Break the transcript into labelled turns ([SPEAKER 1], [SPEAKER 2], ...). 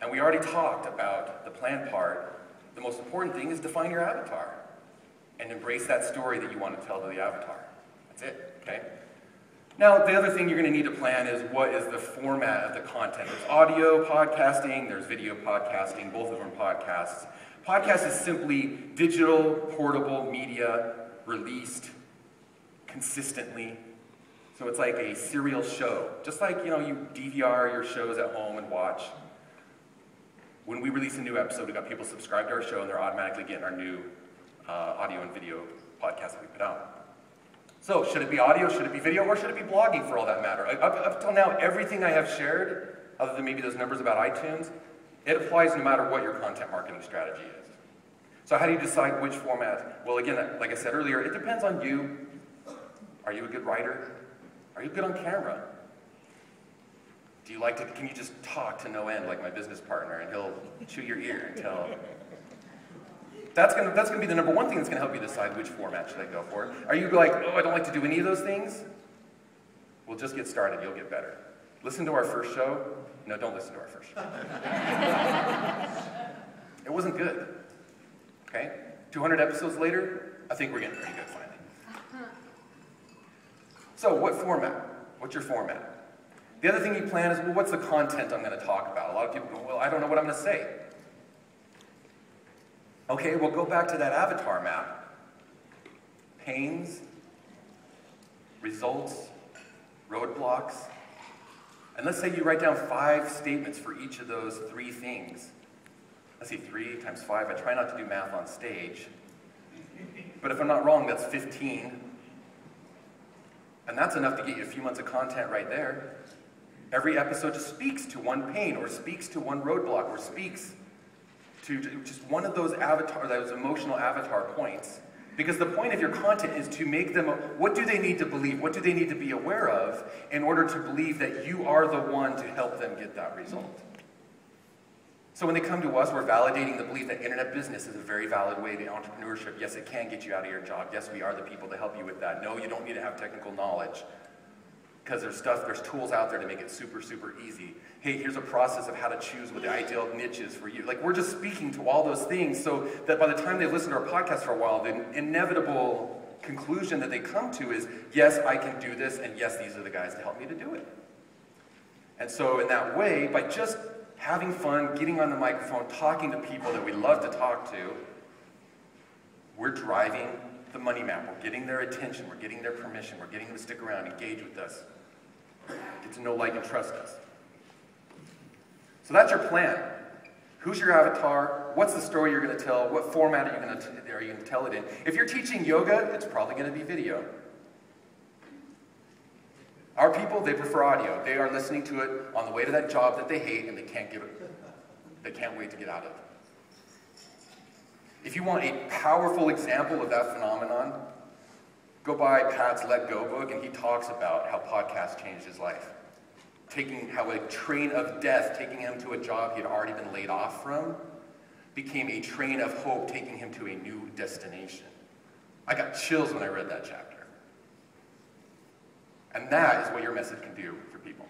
[SPEAKER 1] And we already talked about the plan part. The most important thing is define your avatar and embrace that story that you want to tell to the avatar. That's it, okay? Now, the other thing you're going to need to plan is what is the format of the content. There's audio podcasting, there's video podcasting, both of them are podcasts. Podcast is simply digital, portable media released consistently. So it's like a serial show. Just like, you DVR your shows at home and watch. When we release a new episode, we got people subscribe to our show and they're automatically getting our new audio and video podcast that we put out. So, should it be audio, should it be video, or should it be blogging for all that matter? Up till now, everything I have shared, other than maybe those numbers about iTunes, it applies no matter what your content marketing strategy is. So how do you decide which format? Well, again, like I said earlier, it depends on you. Are you a good writer? Are you good on camera? Do you can you just talk to no end like my business partner and he'll chew your ear until... That's gonna be the number one thing that's gonna help you decide which format should I go for. Are you like, oh, I don't like to do any of those things? Well, just get started, you'll get better. Listen to our first show. No, don't listen to our first show. It wasn't good, okay? 200 episodes later, I think we're getting pretty good finally. So what format? What's your format? The other thing you plan is, well, what's the content I'm gonna talk about? A lot of people go, well, I don't know what I'm gonna say. Okay, well, go back to that avatar map. Pains, results, roadblocks. And let's say you write down 5 statements for each of those 3 things. Let's see, 3 times 5. I try not to do math on stage. But if I'm not wrong, that's 15. And that's enough to get you a few months of content right there. Every episode just speaks to one pain, or speaks to one roadblock, or speaks to just one of those those emotional avatar points. Because the point of your content is to make them, what do they need to believe? What do they need to be aware of in order to believe that you are the one to help them get that result? So when they come to us, we're validating the belief that internet business is a very valid way to entrepreneurship. Yes, it can get you out of your job. Yes, we are the people to help you with that. No, you don't need to have technical knowledge. Because there's tools out there to make it super, super easy. Hey, here's a process of how to choose what the ideal niche is for you. Like, we're just speaking to all those things so that by the time they listen to our podcast for a while, the inevitable conclusion that they come to is, yes, I can do this, and yes, these are the guys to help me to do it. And so in that way, by just having fun, getting on the microphone, talking to people that we love to talk to, we're driving the money map. We're getting their attention. We're getting their permission. We're getting them to stick around, engage with us, get to know, like, and trust us. So that's your plan. Who's your avatar? What's the story you're going to tell? What format are you going to tell it in? If you're teaching yoga, it's probably going to be video. Our people, they prefer audio. They are listening to it on the way to that job that they hate and they can't wait to get out of it. If you want a powerful example of that phenomenon, go buy Pat's Let Go book, and he talks about how podcasts changed his life. How a train of death, taking him to a job he had already been laid off from, became a train of hope, taking him to a new destination. I got chills when I read that chapter. And that is what your message can do for people.